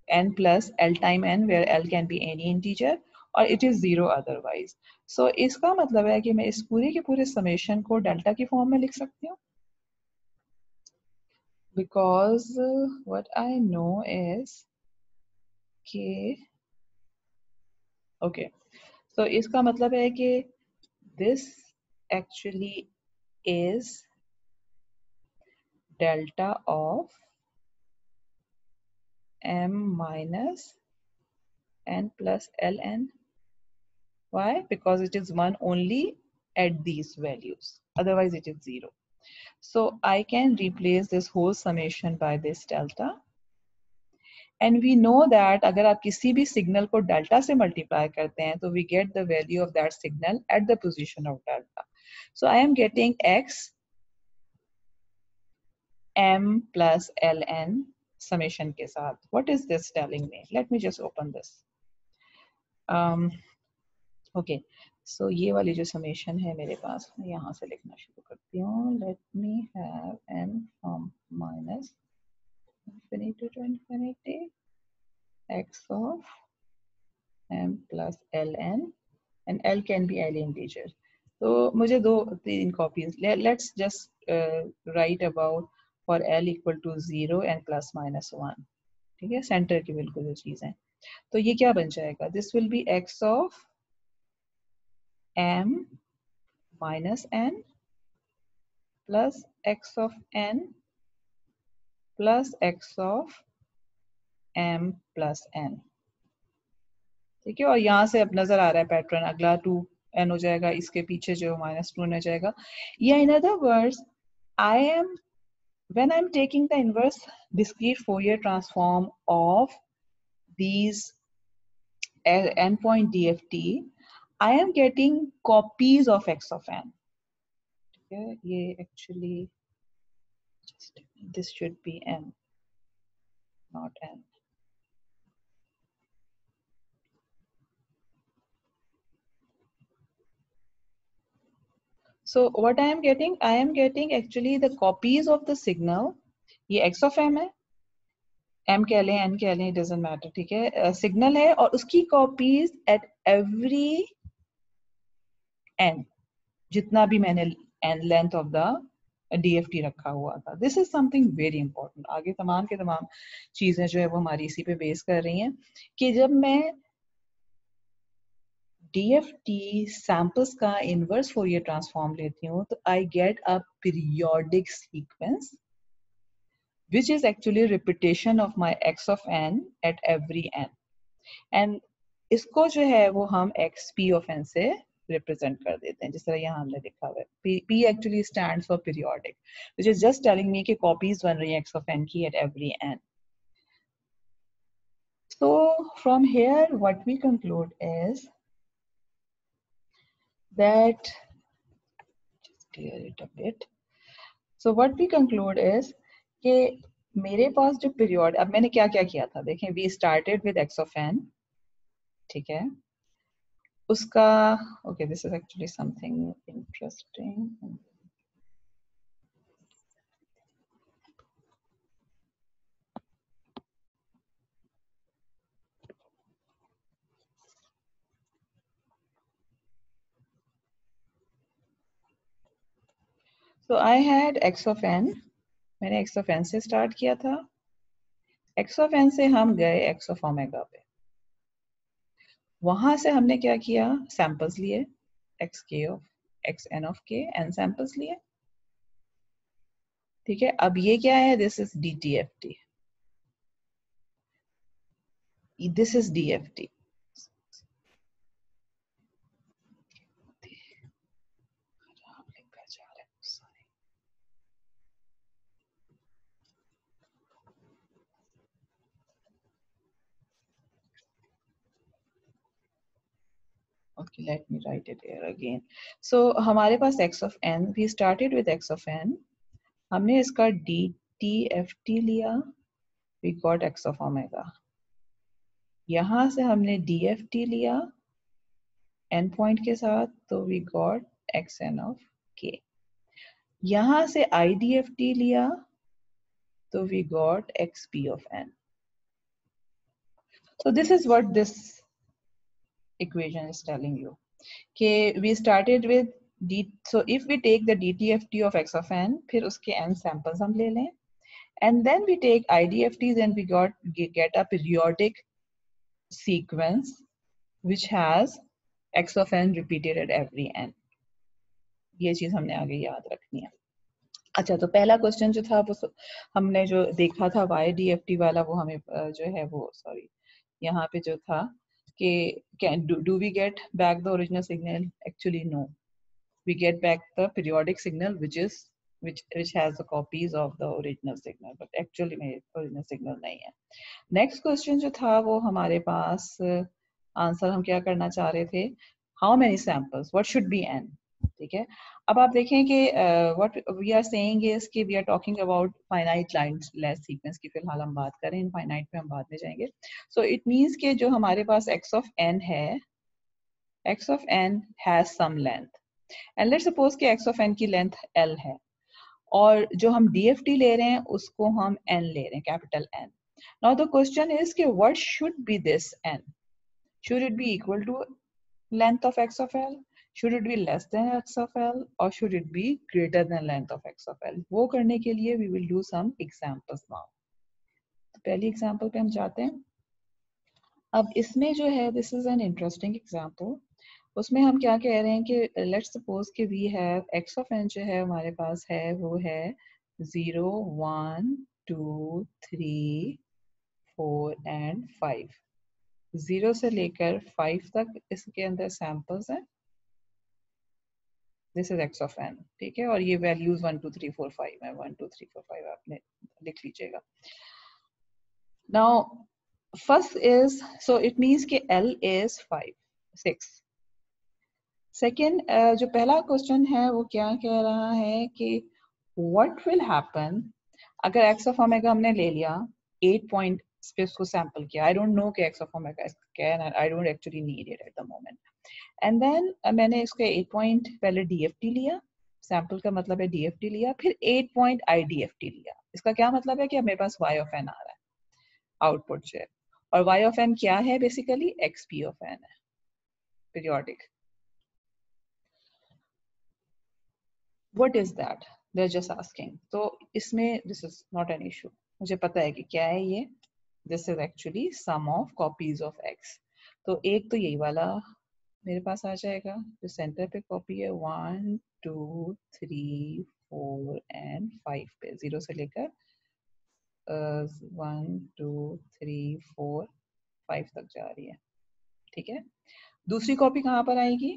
n plus l time n where l can be any integer और it is 0 otherwise. So इसका मतलब है कि मैं इस पूरे के पूरे समेशन को डेल्टा की फॉर्म में लिख सकती हूँ, because what I know is कि okay, so इसका मतलब है कि this actually is delta of m minus n plus ln. Why? Because it is 1 only at these values, otherwise it is 0. So I can replace this whole summation by this delta. And we know that अगर आप किसी भी signal को delta से multiply करते हैं तो we get the value of that signal at the position of delta. So I am getting x m plus ln summation के साथ. What is this telling me? Let me just open this. Okay. So ये वाली जो summation है मेरे पास, मैं यहाँ से लिखना शुरू करती हूँ. Let me have n from minus infinity to infinity x of m plus ln, and l can be any integer. तो मुझे दो तीन copies. Let's just write about for l equal to 0 and plus minus 1. ठीक है, centre की बिल्कुल जो चीज है. तो ये क्या बन जाएगा? This will be x of m minus n plus x of n plus x of m plus n. ठीक है, और यहाँ से अब नजर आ रहा है पैटर्न, अगला 2n हो जाएगा, इसके पीछे जो -2n हो जाएगा. या in other words, I am when I'm taking the inverse discrete Fourier transform of these n point DFT, I am getting copies of x of n. Okay, ये actually this should be n, not n. So what I am getting actually the copies of the signal. ये x of m है, m कह लें n कह लें, doesn't matter, ठीक है, signal है और उसकी कॉपीज एट एवरी n, जितना भी मैंने n length of the DFT रखा हुआ था. This is something very important. आगे तमाम के तमाम चीजें जो है वो हमारी इसी पे बेस कर रही हैं कि जब मैं DFT सैंपल्स का इनवर्स फोरियर ट्रांसफॉर्म लेती हूँ तो I get a periodic sequence which is actually repetition of my x of n at every n, and इसको जो है वो हम x p of n से represent कर देते हैं, जिस तरह यहाँ हमने लिखा हुआ है. p actually stands for periodic, which is just telling me कि copies बन रही हैं x of n की at every n. So from here what we conclude is that, just clear it a bit. So what we conclude is कि मेरे पास जो period, अब मैंने क्या क्या किया था देखें, we started with x of n, ठीक है, उसका okay, this is actually something interesting. So I had x of n, मैंने x of n से स्टार्ट किया था, एक्स ऑफ एन से हम गए एक्स ऑफ ओमेगा पे, वहां से हमने क्या किया, सैंपल्स लिए, x k of x N of के, एन सैंपल्स लिए, ठीक है। अब ये क्या है, this is D T F T, this is D F T. Okay, let me write it here again. So हमारे पास x of n, we started with x of n, हमने इसका DTFT लिया, we got x of omega. यहाँ से हमने DFT लिया n point के साथ, तो we got xn of k. यहाँ से IDFT लिया, तो we got xp of n. So this is what this equation is telling you. Okay, we started with D, so if we take the DTFT of x of n, फिर उसके n samples हम ले लें, and then we take IDFTs and we get a periodic sequence which has x of n repeated at every n. ये चीज हमने आगे याद रखनी है। अच्छा, तो पहला क्वेश्चन जो था वो हमने जो देखा था YDFT वाला, वो हमें जो है वो सॉरी यहाँ पे जो था कि do we get back the original signal? Actually no, we get back the periodic signal which has the copies of the original signal, but actually में original signal नहीं है। नेक्स्ट क्वेश्चन जो था वो हमारे पास आंसर हम क्या करना चाह रहे थे, how many samples, what should be n, ठीक है। अब आप देखें कि what we are saying is कि we are talking about finite length sequence की फिलहाल हम बात करें, इनफाइनाइट पे हम बाद में जाएंगे। सो इट मींस कि जो हमारे पास x ऑफ n है, x of n has some length, and let's suppose कि x ऑफ n की लेंथ l है, और जो हम DFT ले रहे हैं उसको हम n ले रहे हैं, capital N. Now the question is कि what should be this n? Should it be equal to length of x of l? Should it be less than x of l? Or should it be greater than length of x of l? वो करने के लिए we will do some examples now. तो पहली example पे हम जाते हैं। अब इसमें जो है this is an interesting example. उसमें हम क्या कह रहे हैं कि लेट्स सपोज कि we have x of n जो है हमारे पास है वो है 0 1 2 3 4 एंड 5। 0 से लेकर 5 तक इसके अंदर सैंपल्स हैं, this is x of n, ठीक है। और ये वैल्यूज 1 2 3 4 5 है, 1 2 3 4 5 आपने लिख लीजिएगा। Now first is, so it means कि l इज 5 6। सेकेंड, जो पहला क्वेश्चन है वो क्या कह रहा है कि व्हाट विल हैपन अगर एक्स ऑफ ओमेगा हमने ले लिया 8 पॉइंट पे उसको सैंपल किया, आई डोंट नो कि एक्स ऑफ ओमेगा इज क्या है, I don't actually need it at the moment, and then मैंने इसका 8 पॉइंट पहले डीएफटी लिया, सैंपल का मतलब है डीएफटी लिया, फिर 8 पॉइंट आईडीएफटी लिया। इसका क्या मतलब है कि अब मेरे पास वाई ऑफ एन आ रहा है आउटपुट से, और वाई ऑफ एन क्या है, बेसिकली एक्सपी ऑफ एन है, periodic. What is that? They're just asking. तो इसमें this is not an issue. मुझे पता है कि क्या है ये. This is actually sum of copies of x. तो एक तो यही वाला मेरे पास आ जाएगा जो सेंटर पे कॉपी है 1 2 3 4 एंड 5 पे, 0 से लेकर 1 2 3 4 5 तक जा रही है, ठीक है। दूसरी कॉपी कहाँ पर आएगी,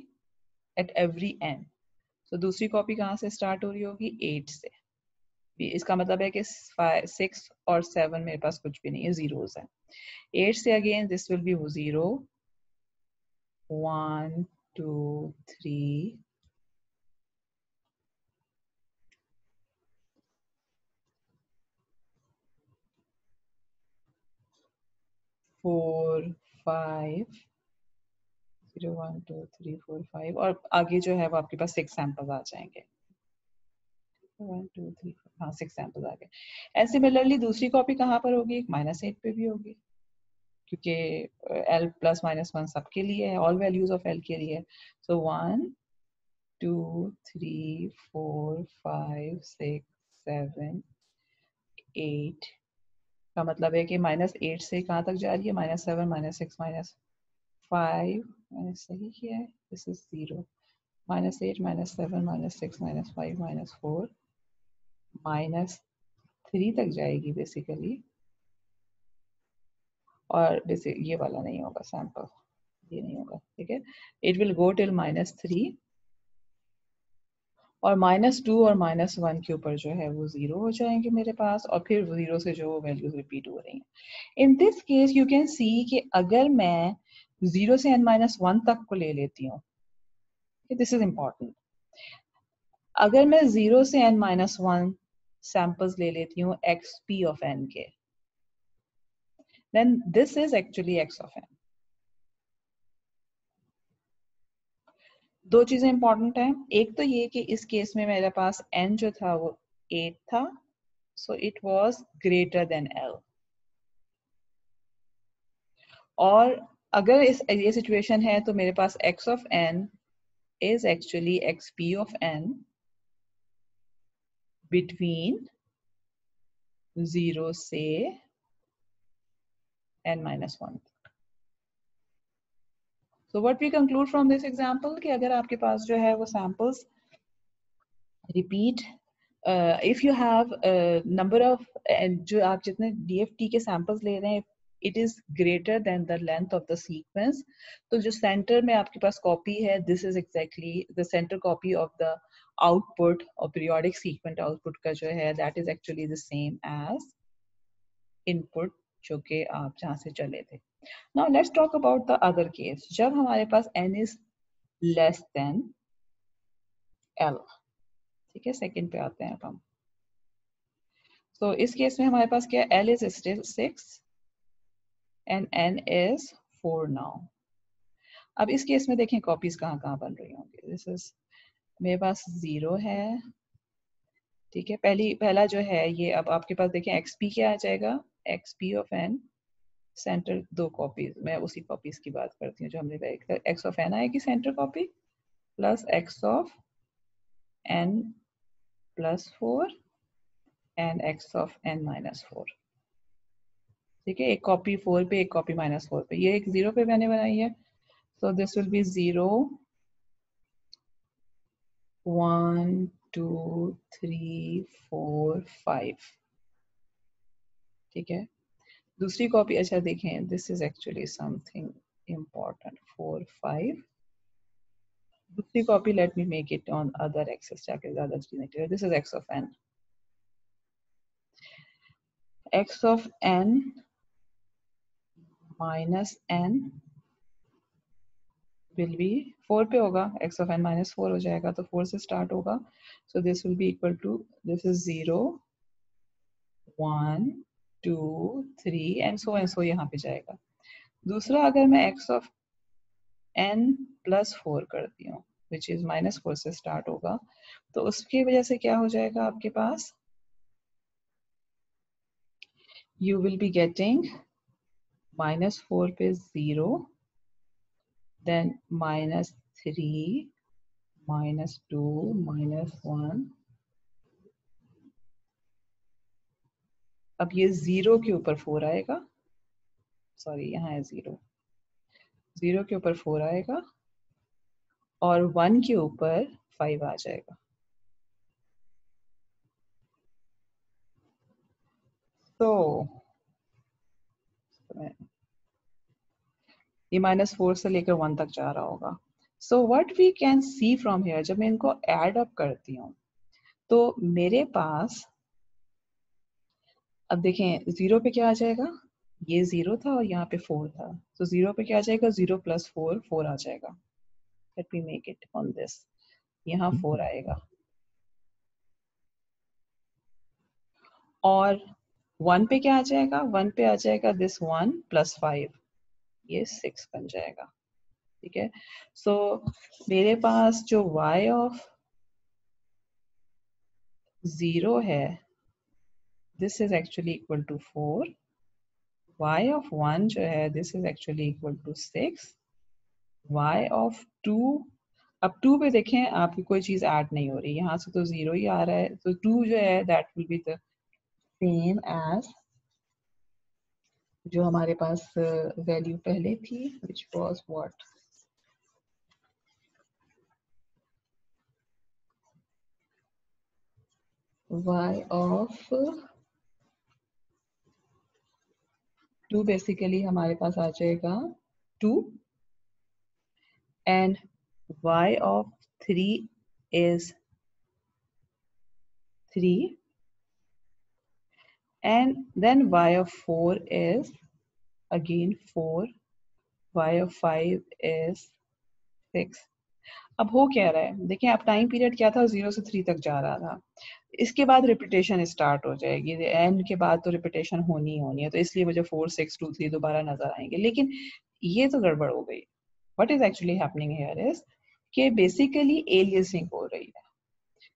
एट एवरी एन। तो दूसरी कॉपी कहाँ से स्टार्ट हो रही होगी, 8 से। इसका मतलब है कि 6 और 7 मेरे पास कुछ भी नहीं है, जीरोस है। 8 से अगेन दिस विल बी 0 1 2 3 4 5 0 1 2 3 4 5, और आगे जो है वो आपके पास 6 सैंपल आ जाएंगे, 1 2 3 हाँ 6 सैंपल आ गए। एंड सिमिलरली दूसरी कॉपी कहाँ पर होगी, -8 पे भी होगी, क्योंकि l प्लस -1 सबके लिए है, ऑल वैल्यूज ऑफ l के लिए। सो 1 2 3 4 5 6 7 8 का मतलब है कि -8 से कहाँ तक जा रही है, -7 -6 -5, मैंने सही किया है, दिस इज 0, -8 -7 -6 -5 -4 -3 तक जाएगी बेसिकली, और बेसिक ये वाला नहीं होगा सैंपल, ये नहीं होगा, ठीक है। इट विल गो टिल -3 और -2 और -1 के ऊपर जो है वो 0 हो जाएंगे मेरे पास, और फिर 0 से जो वैल्यूज रिपीट हो रही हैं। In this case you can see कि अगर मैं 0 से n-1 तक को ले लेती हूँ, दिस इज इम्पॉर्टेंट, अगर मैं 0 से n-1 सैंपल्स ले लेती हूँ xp ऑफ n के, then this is actually x of n। दो चीजें इंपॉर्टेंट हैं, एक तो ये कि इस केस में मेरे पास n जो था वो 8 था, so it was greater than l, और अगर ये सिचुएशन है तो मेरे पास x of n is actually xp of n between 0 से n-1। So what we conclude from this example कि अगर आपके पास जो है वो samples repeat, if you have a number of, जो आप जितने DFT के samples ले रहे हैं, it is greater than the length of the sequence, तो जो center में आपके पास copy है, this is exactly the center copy of the output or periodic sequence output का जो है, that is actually the same as input जो कि आप जहाँ से चले थे। Now let's talk about the other case, जब हमारे पास n is less than l, ठीक है, सेकंड पे आते हैं अब हम। तो इस केस में हमारे पास क्या है, l is still 6 and n is 4 now। अब इस केस में देखें कॉपीज कहाँ कहाँ बन रही होंगी, दिस इज मेरे पास 0 है, ठीक है, पहला जो है ये, अब आपके पास देखें xp क्या आ जाएगा, xp ऑफ n सेंटर, दो कॉपीज, मैं उसी कॉपीज की बात करती हूँ जो हमने, x ऑफ n आएगी centre copy plus x of n plus 4 and x of n-4, ठीक है, एक कॉपी 4 पे, एक कॉपी -4 पे, ये एक 0 पे मैंने बनाई है, so this will be 0 1 2 3 4 5, ठीक है। दूसरी कॉपी, अच्छा देखें, this is actually something important, 4 5, दूसरी copy let me make it on other axis, जाके ज्यादा चीजें clear, this is x of n, x of n minus n will be 4 पे होगा, x of n -4 हो जाएगा, तो 4 से स्टार्ट होगा, so this will be equal to, this is 0 1 2 3 and so यहाँ पे जाएगा। दूसरा, अगर मैं x of n plus 4 करती हूँ, which is -4 से स्टार्ट होगा, तो उसकी वजह से क्या हो जाएगा आपके पास, you will be getting -4 पे 0, then -3 -2 -1, अब ये 0 के ऊपर 4 आएगा, सॉरी यहाँ है 0, 0 के ऊपर 4 आएगा और 1 के ऊपर 5 आ जाएगा। तो ये -4 से लेकर 1 तक जा रहा होगा। So what we can see from here, जब मैं इनको ऐड अप करती हूँ तो मेरे पास, अब देखें 0 पे क्या आ जाएगा, ये 0 था और यहाँ पे 4 था, तो 0 पे क्या आ जाएगा, 0 + 4 4 आ जाएगा, late me make it on this, यहाँ 4 आएगा, और 1 पे क्या आ जाएगा, 1 पे आ जाएगा दिस 1 + 5, ये 6 बन जाएगा, ठीक है। सो मेरे पास जो y ऑफ 0 है, this is actually equal to 4, y of 1 जो है, this is actually equal to 6, y of 2, अब 2 पे देखें आपकी कोई चीज ऐड नहीं हो रही, यहाँ से तो 0 ही आ रहा है, तो 2 जो है that will be the same as जो हमारे पास वैल्यू पहले थी which was what y of 2 basically हमारे पास आ जाएगा 2 and y of 3 is 3 and then y of 4 is again 4, y of 5 is 6. अब हो क्या रहा है देखिए, अब टाइम पीरियड क्या था 0 से 3 तक जा रहा था, इसके बाद रिपीटेशन स्टार्ट हो जाएगी, एन के बाद तो रिपीटेशन होनी ही होनी है, तो इसलिए मुझे 4 6 2 3 दोबारा नजर आएंगे, लेकिन ये तो गड़बड़ हो गई। What is actually happening here is कि बेसिकली एलियसिंग हो रही है।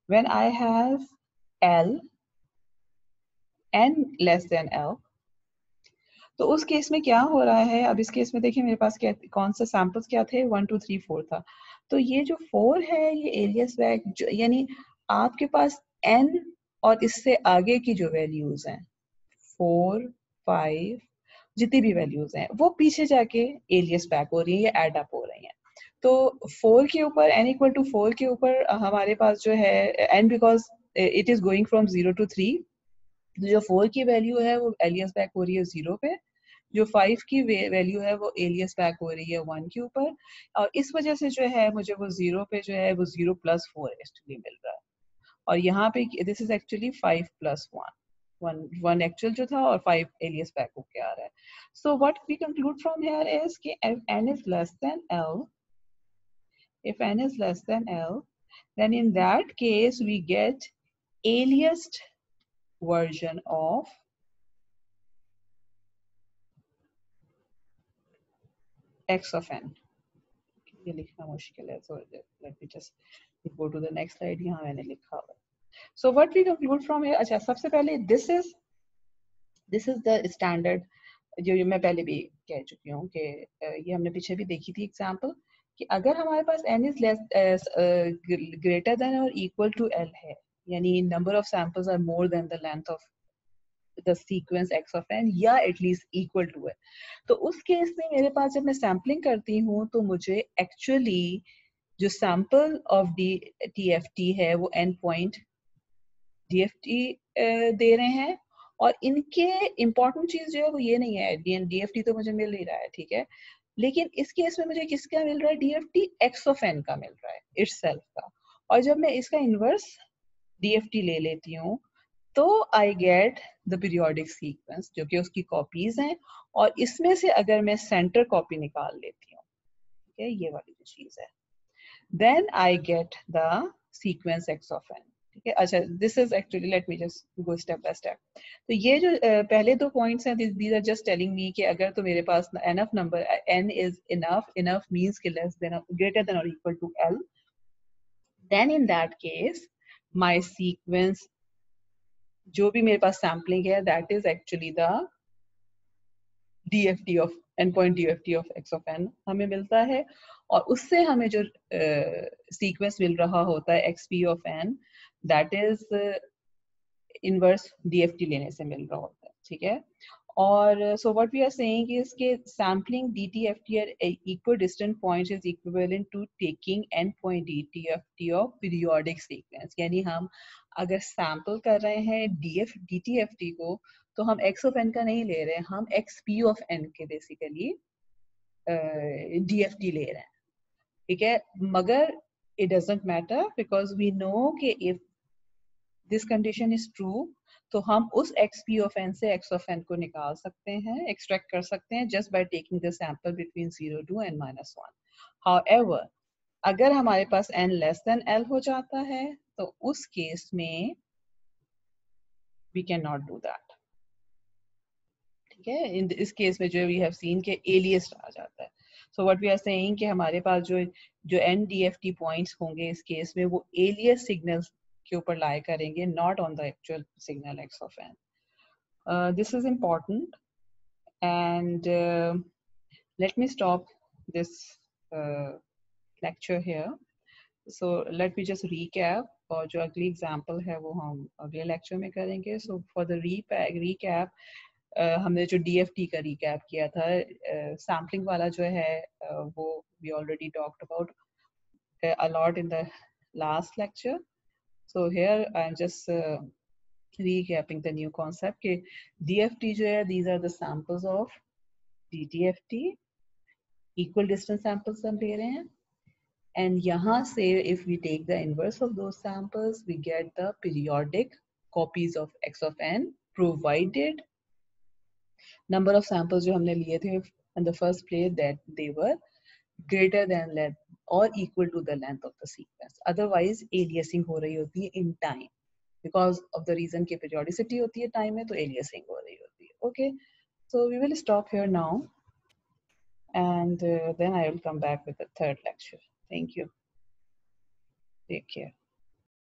When I have l n less than l, तो उस केस में क्या हो रहा है, अब इस केस में देखिए मेरे पास क्या कौन सा सैंपल्स क्या थे 1 2 3 4 था, तो ये जो 4 है ये एलियस बैग, यानी आपके पास n और इससे आगे की जो वैल्यूज हैं 4 5 जितनी भी वैल्यूज हैं वो पीछे जाके एलियस बैक हो रही है या एड अप हो रही हैं। तो 4 के ऊपर n इक्वल टू 4 के ऊपर हमारे पास जो है n because it is going from 0 to 3, जो 4 की वैल्यू है वो एलियस बैक हो रही है 0 पे, जो 5 की वैल्यू है वो एलियस बैक हो रही है 1 के ऊपर, और इस वजह से जो है मुझे वो 0 पे जो है वो 0 + 4 एक्चुअली मिल रहा है, और यहाँ पे दिस इज एक्चुअली 5 + 1 1 एक्चुअल जो था और 5 एलियस बैक होके आ रहा है। So what we conclude from here is कि n is less than l, if n is less than l, then in that case we get aliased version of x of n। ये लिखना मुश्किल है, so let me just go to the next slide, यहाँ मैंने लिखा हुआ है। So what we conclude from here, अच्छा सबसे पहले this is the standard, जो मैं पहले भी कह चुकी हूँ कि ये हमने पीछे भी देखी थी एग्जांपल, कि अगर हमारे पास n is less greater than or equal to l है, यानी number of samples are more than the length of the sequence x of n या at least equal to है, तो उस केस में मेरे पास जब मैं सैम्पलिंग करती हूँ तो मुझे एक्चुअली जो सैंपल ऑफ DFT है वो n पॉइंट DFT दे रहे हैं, और इनके इम्पोर्टेंट चीज जो है वो ये नहीं है, DFT तो मुझे मिल ही रहा है, ठीक है, लेकिन इस केस में मुझे किसका मिल रहा है, DFT x of n का मिल रहा है इटसेल्फ का, और जब मैं इसका इनवर्स DFT ले लेती हूँ तो I get the periodic sequence जो कि उसकी कॉपीज हैं, और इसमें से अगर मैं सेंटर कॉपी निकाल लेती हूँ, ठीक है, ये वाली जो चीज है, then I get the sequence x of n, ठीक है। अच्छा this is actually, let me just go step by step, तो ये जो पहले दो पॉइंट्स हैं these are just telling me कि अगर तो मेरे पास enough number n is enough means कि less than greater than or equal to l, then in that case my sequence जो भी मेरे पास सैम्पलिंग है that is actually the DFT of endpoint DFT of x of n हमें मिलता है, और उससे हमें जो सीक्वेंस मिल रहा होता है xp of n that is inverse DFT लेने से मिल रहा होता है, ठीक है। और so what we are saying is कि sampling DTFT at equidistant points is equivalent to taking endpoint DTFT of periodic sequence, यानी हम अगर सैम्पल कर रहे हैं DTFT को तो हम x of n का नहीं ले रहे हैं, हम xp of n के बेसिकली DFT ले रहे हैं, ठीक है, मगर it doesn't matter because we know कि if this condition is true तो हम उस xp of n से x of n को निकाल सकते हैं, एक्सट्रैक्ट कर सकते हैं just by taking the sample between 0 to n minus 1. However, अगर हमारे पास n less than l हो जाता है तो उस केस में we cannot do that, ठीक है। इस केस में जो we have seen के alias आ जाता है, so what we are saying कि हमारे पास जो NDFT points होंगे इस केस में वो alias signals के ऊपर lie करेंगे, not on the actual signal x of n. This is important, and let me stop this lecture here. So let me just recap, और जो अगली example है वो हम अगले lecture में करेंगे. So for the recap, हमने जो DFT का रिकैप किया था, सैम्पलिंग वाला जो है वो we already talked about a lot in the last lecture. So here I'm just recapping the new concept कि DFT जो है, these are the samples of DTFT, equal distance samples हम ले रहे हैं, and यहाँ से if we take the inverse of those samples, we get the periodic copies of X of n, provided number of samples जो हमने लिए थे in the first place that they were greater than length or equal to the length of the sequence. Otherwise aliasing हो रही होती है in time, because of the reason कि periodicity होती है time में, तो aliasing हो रही होती है. Okay, so we will stop here now, and then I will come back with the third lecture. Thank you. Take care.